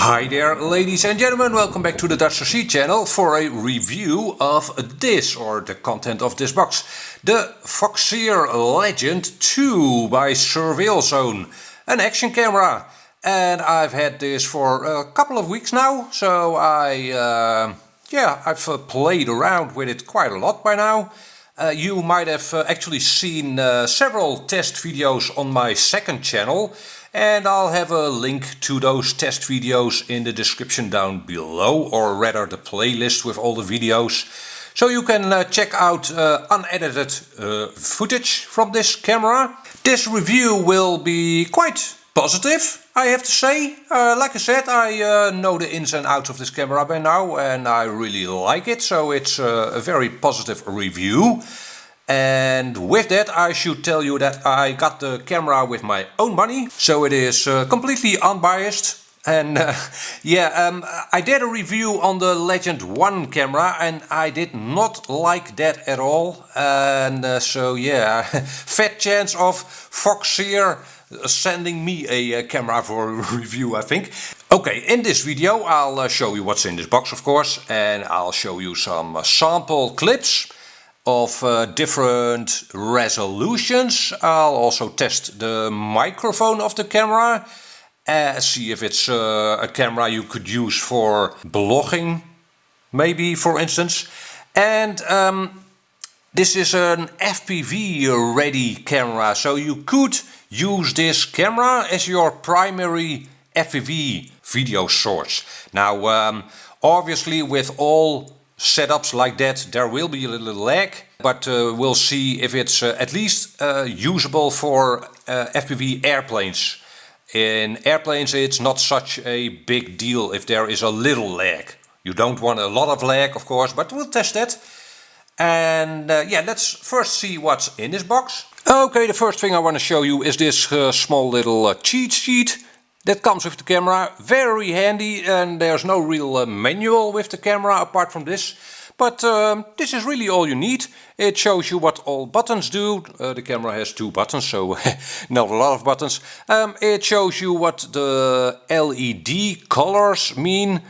Hi there, ladies and gentlemen, welcome back to the DutchRC channel for a review of this, or the content of this box. The Foxeer Legend 2 by Surveil Zone, an action camera. And I've had this for a couple of weeks now, so I've played around with it quite a lot by now. You might have actually seen several test videos on my second channel, and I'll have a link to those test videos in the description down below, or rather the playlist with all the videos, so you can check out unedited footage from this camera. This review will be quite positive, I have to say. Like I said, I know the ins and outs of this camera by now, and I really like it, so it's a very positive review. And with that, I should tell you that I got the camera with my own money, so it is completely unbiased. And I did a review on the Legend 1 camera and I did not like that at all. And fat chance of Foxeer sending me a camera for a review, I think. Okay, in this video I'll show you what's in this box, of course, and I'll show you some sample clips of different resolutions. I'll also test the microphone of the camera, see if it's a camera you could use for blogging, maybe, for instance. And this is an FPV ready camera, so you could use this camera as your primary FPV video source. Now, obviously with all setups like that there will be a little lag, but we'll see if it's at least usable for FPV airplanes. In airplanes it's not such a big deal if there is a little lag. You don't want a lot of lag, of course, but we'll test that. And let's first see what's in this box. Okay, the first thing I want to show you is this small little cheat sheet that comes with the camera. Very handy, and there's no real manual with the camera apart from this. But this is really all you need. It shows you what all buttons do. The camera has 2 buttons, so not a lot of buttons. It shows you what the LED colors mean,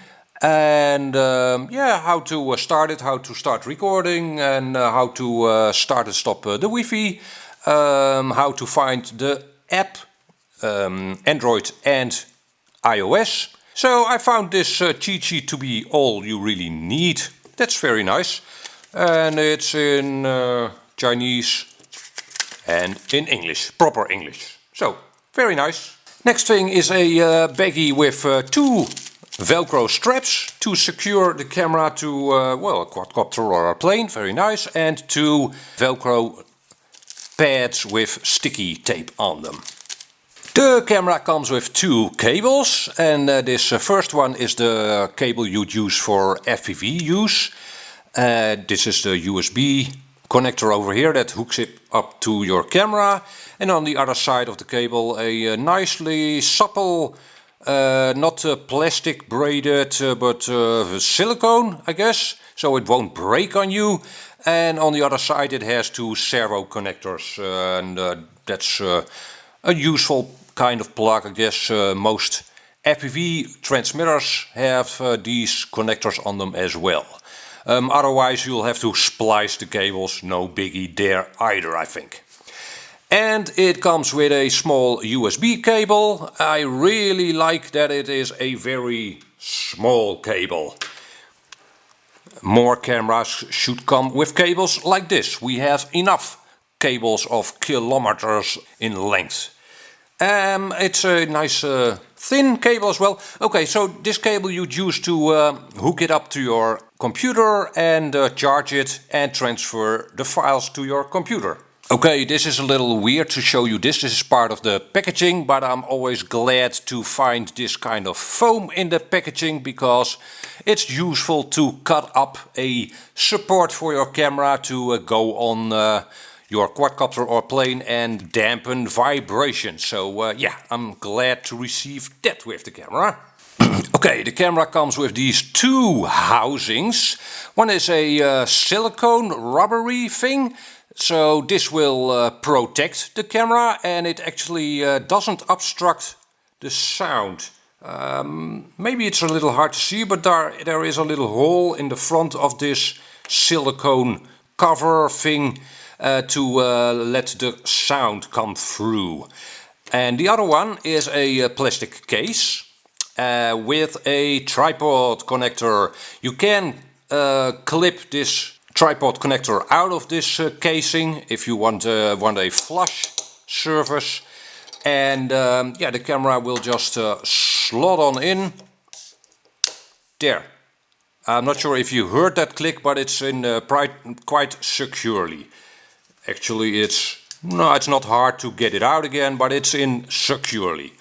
and how to start it, how to start recording, and how to start and stop the Wi-Fi, how to find the app, Android and iOS. So I found this cheat sheet to be all you really need. That's very nice. And it's in Chinese and in English, proper English. So, very nice. Next thing is a baggie with 2 Velcro straps to secure the camera to a quadcopter or a plane. Very nice. And 2 Velcro pads with sticky tape on them. The camera comes with 2 cables, and this first one is the cable you'd use for FPV use. This is the USB connector over here that hooks it up to your camera, and on the other side of the cable a nicely supple, not plastic braided, but silicone, I guess, so it won't break on you. And on the other side it has 2 servo connectors, and that's a useful kind of plug, I guess. Most FPV transmitters have these connectors on them as well. Otherwise you'll have to splice the cables, no biggie there either, I think. And it comes with a small USB cable. I really like that it is a very small cable. More cameras should come with cables like this. We have enough cables of kilometers in length. It's a nice thin cable as well. Okay, so this cable you'd use to hook it up to your computer and charge it and transfer the files to your computer. Okay, this is a little weird to show you this. This is part of the packaging, but I'm always glad to find this kind of foam in the packaging, because it's useful to cut up a support for your camera to go on your quadcopter or plane and dampen vibration. So I'm glad to receive that with the camera. Okay, the camera comes with these 2 housings. One is a silicone rubbery thing, so this will protect the camera, and it actually doesn't obstruct the sound. Maybe it's a little hard to see, but there is a little hole in the front of this silicone cover thing to let the sound come through. And the other one is a plastic case with a tripod connector. You can clip this tripod connector out of this casing if you want a flush surface. And yeah, the camera will just slot on in. There. I'm not sure if you heard that click, but it's in quite securely. Actually, it's not hard to get it out again, but it's in securely.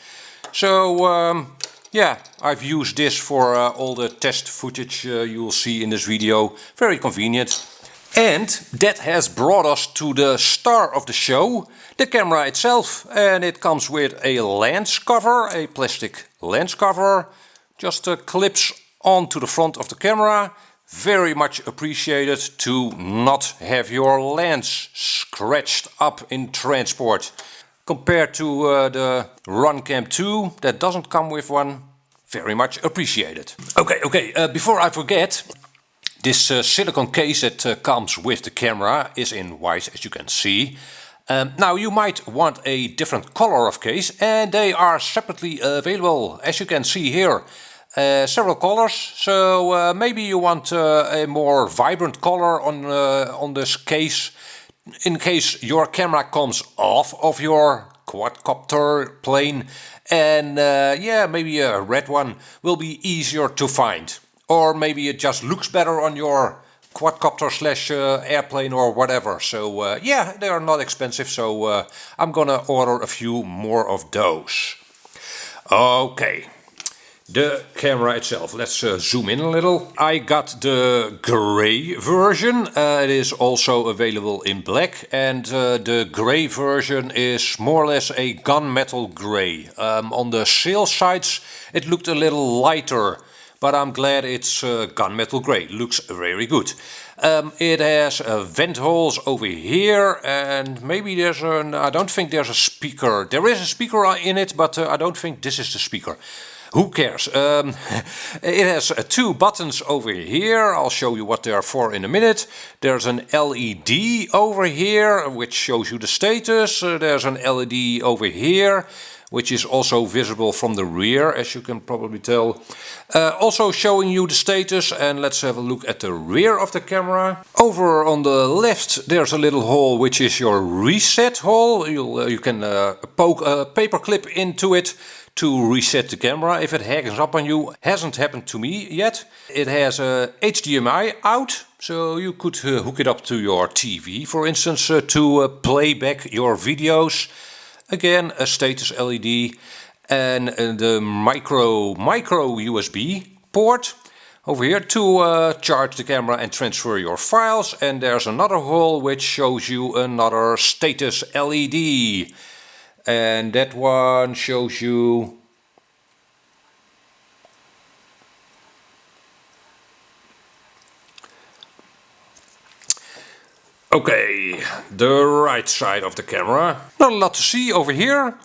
So yeah, I've used this for all the test footage you'll see in this video. Very convenient. And that has brought us to the star of the show, the camera itself. And it comes with a lens cover, a plastic lens cover. Just clips onto the front of the camera. Very much appreciated to not have your lens scratched up in transport. Compared to the RunCam 2 that doesn't come with one, very much appreciated. Okay, before I forget, this silicone case that comes with the camera is in white, as you can see. Now you might want a different color of case, and they are separately available, as you can see here. Several colors, so maybe you want a more vibrant color on this case, in case your camera comes off of your quadcopter plane, and yeah, maybe a red one will be easier to find. Or maybe it just looks better on your quadcopter slash airplane or whatever. So yeah, they are not expensive, so I'm gonna order a few more of those. Okay, the camera itself, let's zoom in a little. I got the gray version. It is also available in black, and the gray version is more or less a gunmetal gray. On the sales sites it looked a little lighter, but I'm glad it's gunmetal grey. Looks very good. It has vent holes over here, and maybe there's I don't think there's a speaker. There is a speaker in it, but I don't think this is the speaker. Who cares? It has two buttons over here. I'll show you what they are for in a minute. There's an LED over here, which shows you the status. There's an LED over here, which is also visible from the rear, as you can probably tell. Also showing you the status, and let's have a look at the rear of the camera. Over on the left there's a little hole which is your reset hole. You can poke a paper clip into it to reset the camera if it hangs up on you. Hasn't happened to me yet. It has a HDMI out, so you could hook it up to your TV, for instance, to play back your videos. Again, a status LED, and the micro USB port over here to charge the camera and transfer your files. And there's another hole which shows you another status LED, and that one shows you okay, the right side of the camera. Not a lot to see over here.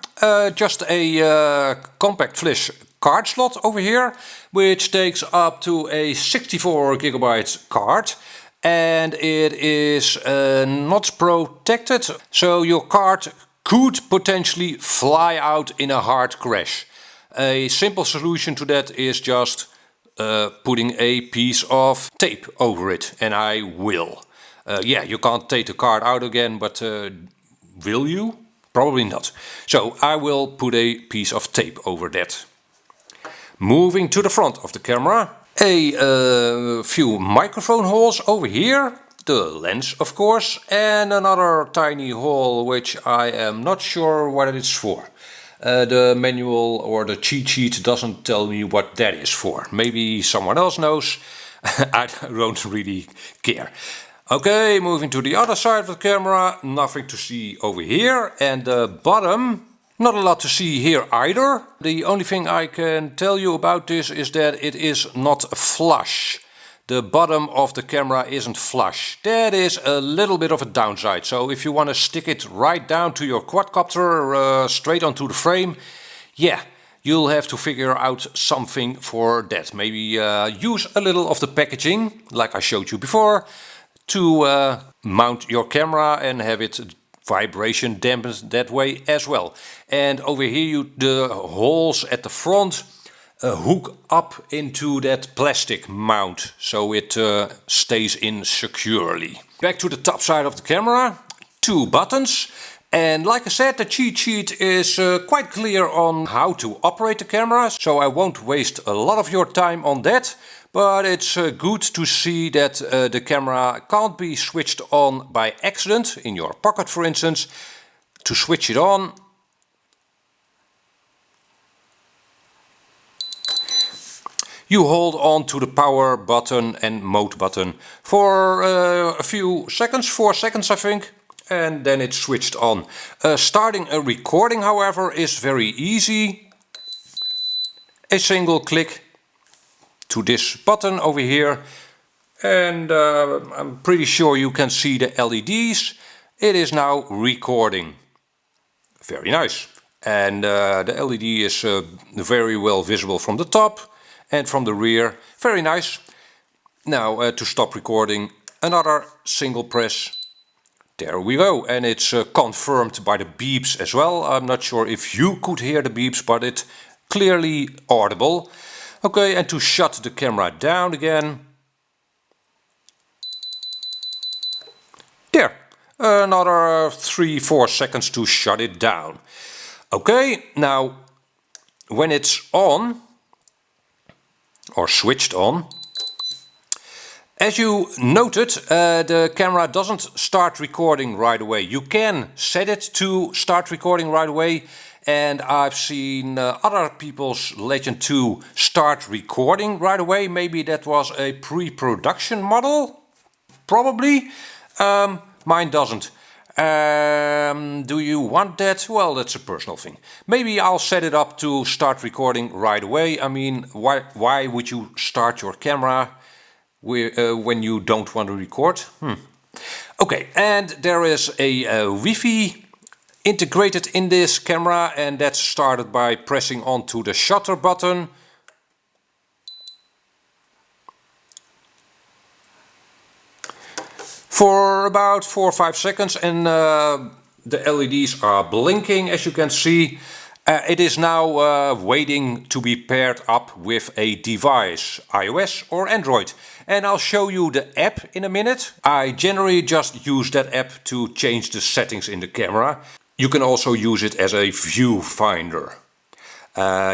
Just a compact flash card slot over here, which takes up to a 64GB card. And it is not protected, so your card could potentially fly out in a hard crash. A simple solution to that is just putting a piece of tape over it, and I will. Yeah, you can't take the card out again, but will you? Probably not. So I will put a piece of tape over that. Moving to the front of the camera, a few microphone holes over here, the lens of course, and another tiny hole which I am not sure what it is for. The manual or the cheat sheet doesn't tell me what that is for. Maybe someone else knows. I don't really care. Okay, moving to the other side of the camera, nothing to see over here. And the bottom, not a lot to see here either. The only thing I can tell you about this is that it is not flush. The bottom of the camera isn't flush. That is a little bit of a downside. So if you want to stick it right down to your quadcopter, straight onto the frame, yeah, you'll have to figure out something for that. Maybe use a little of the packaging, like I showed you before, to mount your camera and have it vibration dampened that way as well. And over here the holes at the front hook up into that plastic mount, so it stays in securely. Back to the top side of the camera, 2 buttons. And like I said, the cheat sheet is quite clear on how to operate the camera, so I won't waste a lot of your time on that. But it's good to see that the camera can't be switched on by accident, in your pocket for instance. To switch it on, you hold on to the power button and mode button for a few seconds, 4 seconds I think. And then it's switched on. Starting a recording, however, is very easy. A single click to this button over here, and I'm pretty sure you can see the LEDs. It is now recording. Very nice. And the LED is very well visible from the top and from the rear. Very nice. Now to stop recording, another single press. There we go, and it's confirmed by the beeps as well. I'm not sure if you could hear the beeps, but it's clearly audible. Okay, and to shut the camera down again. There, another 3-4 seconds to shut it down. Okay, now when it's on, or switched on, as you noted, the camera doesn't start recording right away. You can set it to start recording right away, and I've seen other people's Legend 2 start recording right away. Maybe that was a pre-production model, probably. Mine doesn't. Do you want that? Well, that's a personal thing. Maybe I'll set it up to start recording right away. I mean, why would you start your camera when you don't want to record? Okay, and there is a Wi-Fi integrated in this camera, and that's started by pressing onto the shutter button. For about 4 or 5 seconds, and the LEDs are blinking, as you can see. It is now waiting to be paired up with a device, iOS or Android. And I'll show you the app in a minute. I generally just use that app to change the settings in the camera. You can also use it as a viewfinder.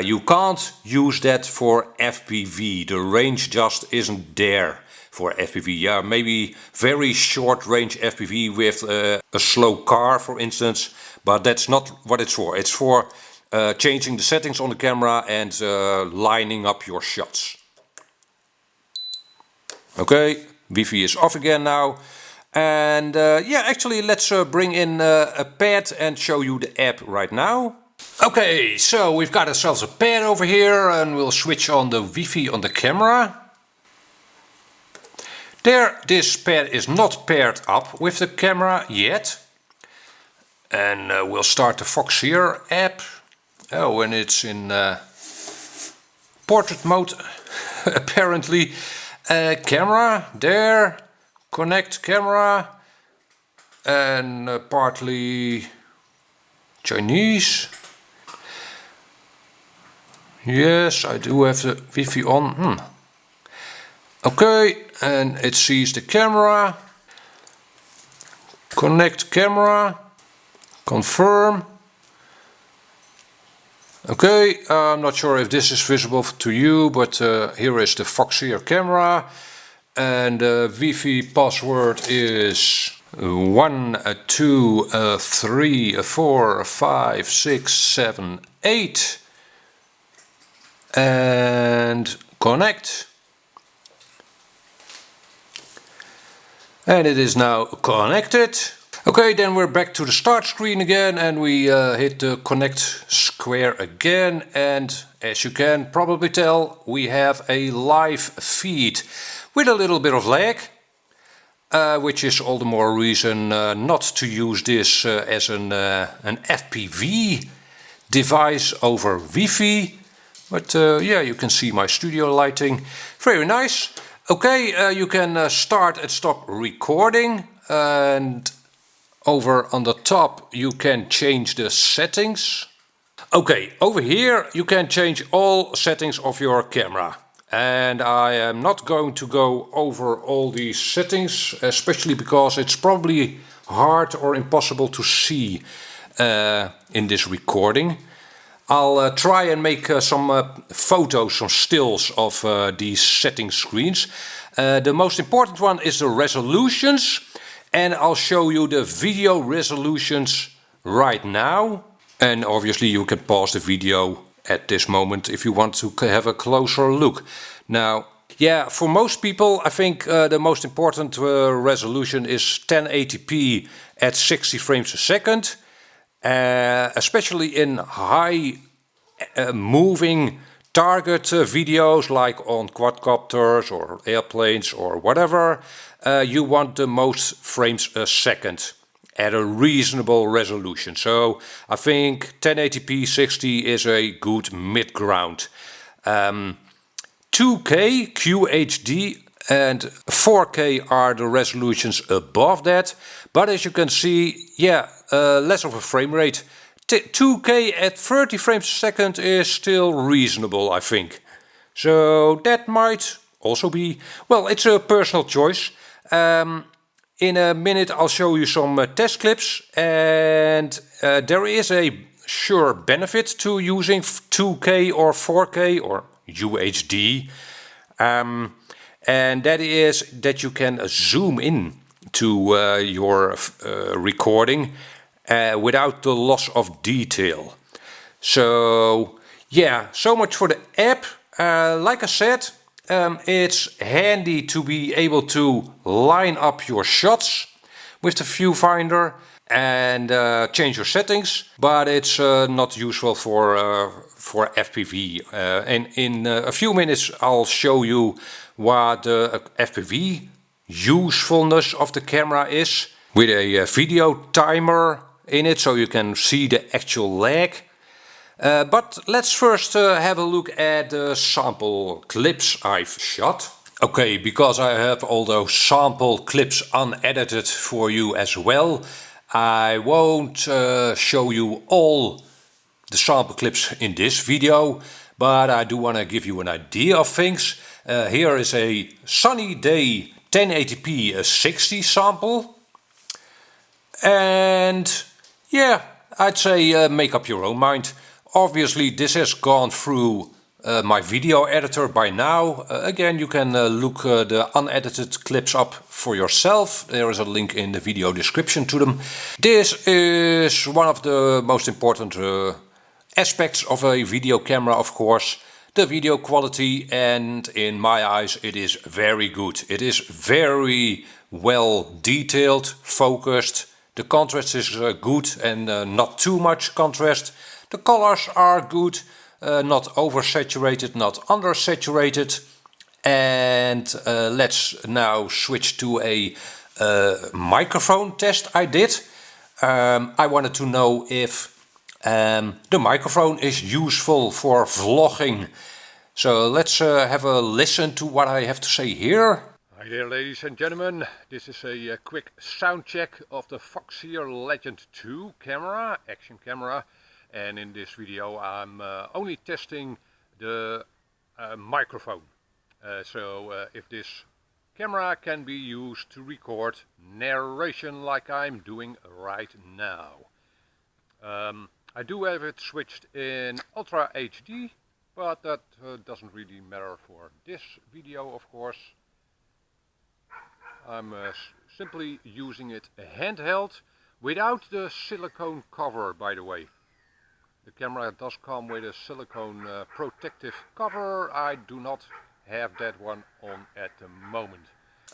You can't use that for FPV. The range just isn't there for FPV. Yeah, maybe very short range FPV with a slow car, for instance. But that's not what it's for. It's for changing the settings on the camera and lining up your shots. Okay, Wi-Fi is off again now. And yeah, actually let's bring in a pad and show you the app right now. Okay, so we've got ourselves a pad over here, and we'll switch on the Wi-Fi on the camera. There, this pad is not paired up with the camera yet. And we'll start the Foxeer app. Oh, and it's in portrait mode, apparently. Camera, there, connect camera, and partly Chinese. Yes, I do have the Wi-Fi on. Okay, and it sees the camera. Connect camera, confirm. Okay, I'm not sure if this is visible to you, but here is the Foxeer camera, and the Wi-Fi password is 1 2 3 4 5 6 7 8, and connect. And it is now connected. Okay, then we're back to the start screen again, and we hit the connect square again, and as you can probably tell, we have a live feed with a little bit of lag, which is all the more reason not to use this as an FPV device over Wi-Fi. But yeah, you can see my studio lighting. Very nice. Okay, you can start and stop recording, and over on the top you can change the settings. Okay, over here you can change all settings of your camera. And I am not going to go over all these settings, especially because it's probably hard or impossible to see in this recording. I'll try and make some photos, some stills of these setting screens. The most important one is the resolutions, and I'll show you the video resolutions right now. And obviously you can pause the video at this moment if you want to have a closer look. Now, yeah, for most people I think the most important resolution is 1080p at 60 frames a second. Especially in high moving target videos like on quadcopters or airplanes or whatever, you want the most frames a second at a reasonable resolution. So I think 1080p 60 is a good mid-ground. 2K, QHD and 4K are the resolutions above that, but as you can see, yeah, less of a frame rate. 2K at 30 frames a second is still reasonable, I think. So that might also be, well, it's a personal choice. In a minute I'll show you some test clips, and there is a sure benefit to using 2K or 4K or UHD. And that is that you can zoom in to your recording without the loss of detail. So yeah, so much for the app. Like I said, it's handy to be able to line up your shots with the viewfinder and change your settings, but it's not useful for FPV. And in a few minutes I'll show you what the FPV usefulness of the camera is, with a video timer in it so you can see the actual lag. But let's first have a look at the sample clips I've shot. Okay, because I have all those sample clips unedited for you as well, I won't show you all the sample clips in this video, but I do want to give you an idea of things. Here is a sunny day 1080p 60 sample, and yeah, I'd say make up your own mind. Obviously this has gone through my video editor by now. Again, you can look the unedited clips up for yourself. There is a link in the video description to them. This is one of the most important aspects of a video camera, of course. The video quality, and in my eyes it is very good. It is very well detailed, focused. The contrast is good and not too much contrast. The colors are good, not oversaturated, not undersaturated. And let's now switch to a microphone test I did. I wanted to know if the microphone is useful for vlogging. So let's have a listen to what I have to say here. Hi there, ladies and gentlemen. This is a quick sound check of the Foxeer Legend 2 camera, action camera. And in this video I'm only testing the microphone. So if this camera can be used to record narration like I'm doing right now. I do have it switched in Ultra HD, but that doesn't really matter for this video, of course. I'm simply using it handheld without the silicone cover, by the way. The camera does come with a silicone protective cover. I do not have that one on at the moment.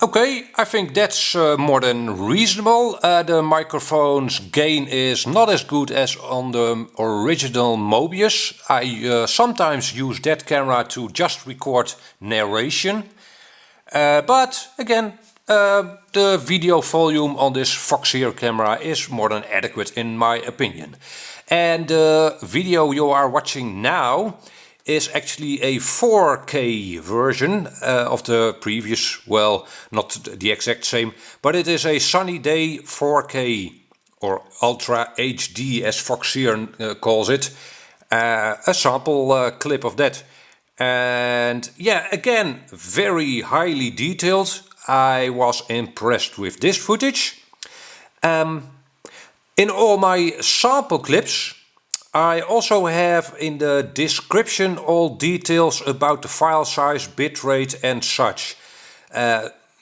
Okay, I think that's more than reasonable. The microphone's gain is not as good as on the original Mobius. I sometimes use that camera to just record narration. But again, the video volume on this Foxeer camera is more than adequate in my opinion. And the video you are watching now is actually a 4K version of the previous, well, not the exact same, but it is a sunny day 4K or Ultra HD as Foxeer calls it, a sample clip of that. And yeah, again, very highly detailed. I was impressed with this footage. In all my sample clips, I also have in the description all details about the file size, bitrate and such.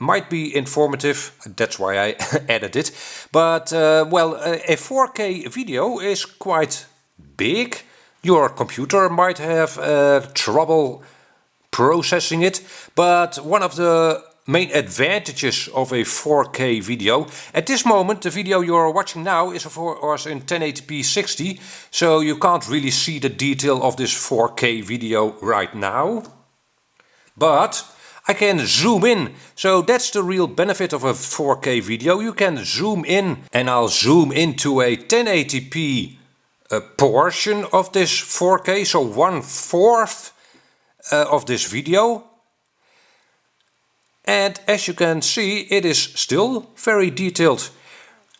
Might be informative, that's why I added it. But well, a 4K video is quite big. Your computer might have trouble processing it, but one of the main advantages of a 4K video, at this moment the video you are watching now is of course in 1080p 60, so you can't really see the detail of this 4K video right now. But I can zoom in, so that's the real benefit of a 4K video. You can zoom in, and I'll zoom into a 1080p portion of this 4K, so 1/4 of this video. And as you can see, it is still very detailed.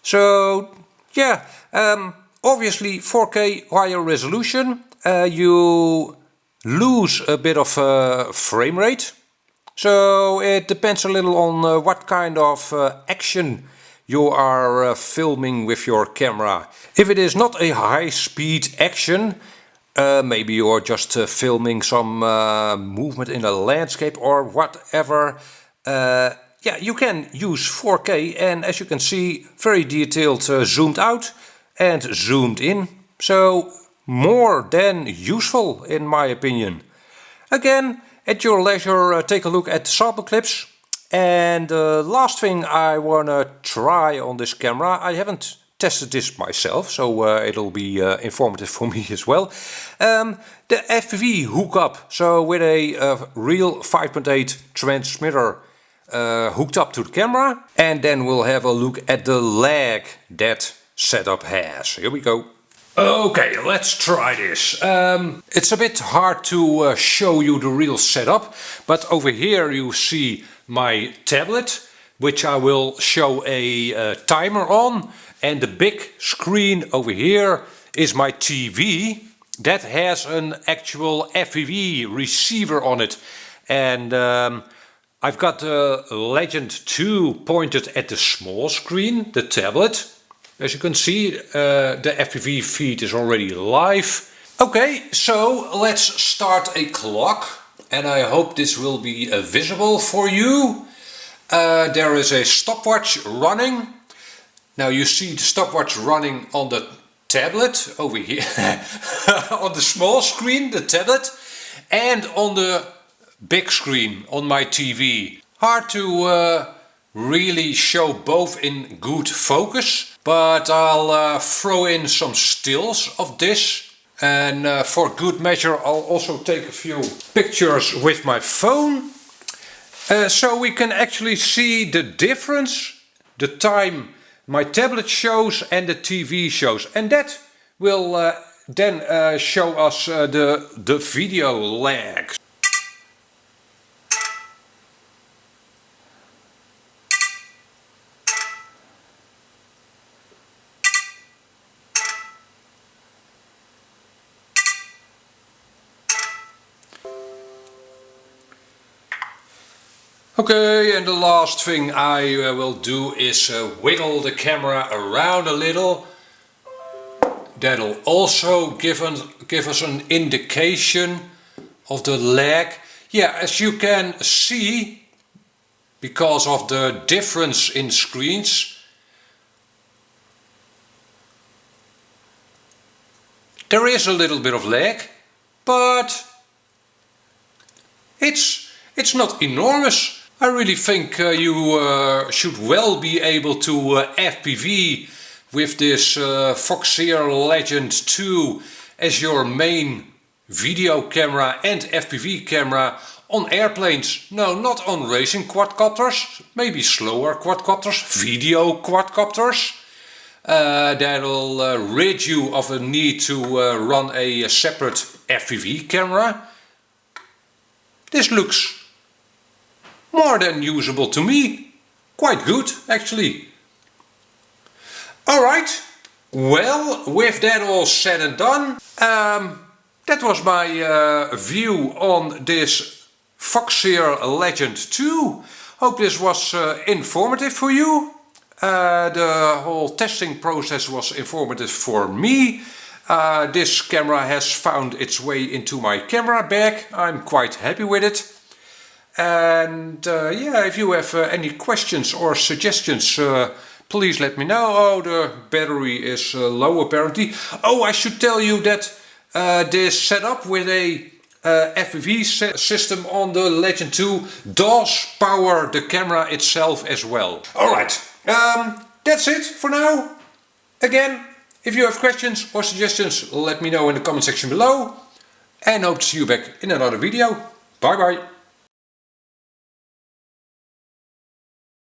So yeah, obviously 4K higher resolution, you lose a bit of frame rate. So it depends a little on what kind of action you are filming with your camera. If it is not a high-speed action, maybe you are just filming some movement in a landscape or whatever, yeah, you can use 4K, and as you can see, very detailed, zoomed out and zoomed in. So more than useful in my opinion. Again, at your leisure, take a look at the sample clips. And the last thing I wanna try on this camera, I haven't tested this myself, so it'll be informative for me as well. The FPV hookup, so with a real 5.8 transmitter hooked up to the camera. And then we'll have a look at the lag that setup has. Here we go. Okay, let's try this. It's a bit hard to show you the real setup, but over here you see my tablet, which I will show a timer on, and the big screen over here is my TV that has an actual FPV receiver on it. And I've got the Legend 2 pointed at the small screen, the tablet. As you can see, the FPV feed is already live. Okay, so let's start a clock, and I hope this will be visible for you. There is a stopwatch running. Now you see the stopwatch running on the tablet over here, on the small screen, the tablet, and on the big screen on my TV. Hard to really show both in good focus, but I'll throw in some stills of this, and for good measure I'll also take a few pictures with my phone, so we can actually see the difference, the time my tablet shows and the TV shows, and that will then show us the video lag. Okay, and the last thing I will do is wiggle the camera around a little. That'll also give us an indication of the lag. Yeah, as you can see, because of the difference in screens, there is a little bit of lag, but it's not enormous. I really think you should well be able to FPV with this Foxeer Legend 2 as your main video camera and FPV camera on airplanes. No, not on racing quadcopters, maybe slower quadcopters, video quadcopters. That'll rid you of a need to run a separate FPV camera. This looks more than usable to me. Quite good, actually. Alright, well, with that all said and done, that was my view on this Foxeer Legend 2. Hope this was informative for you. The whole testing process was informative for me. This camera has found its way into my camera bag. I'm quite happy with it. And yeah, if you have any questions or suggestions, please let me know. Oh, the battery is low apparently. Oh, I should tell you that this setup with a FPV system on the Legend 2 does power the camera itself as well. Alright, that's it for now. Again, if you have questions or suggestions, let me know in the comment section below. And hope to see you back in another video. Bye bye.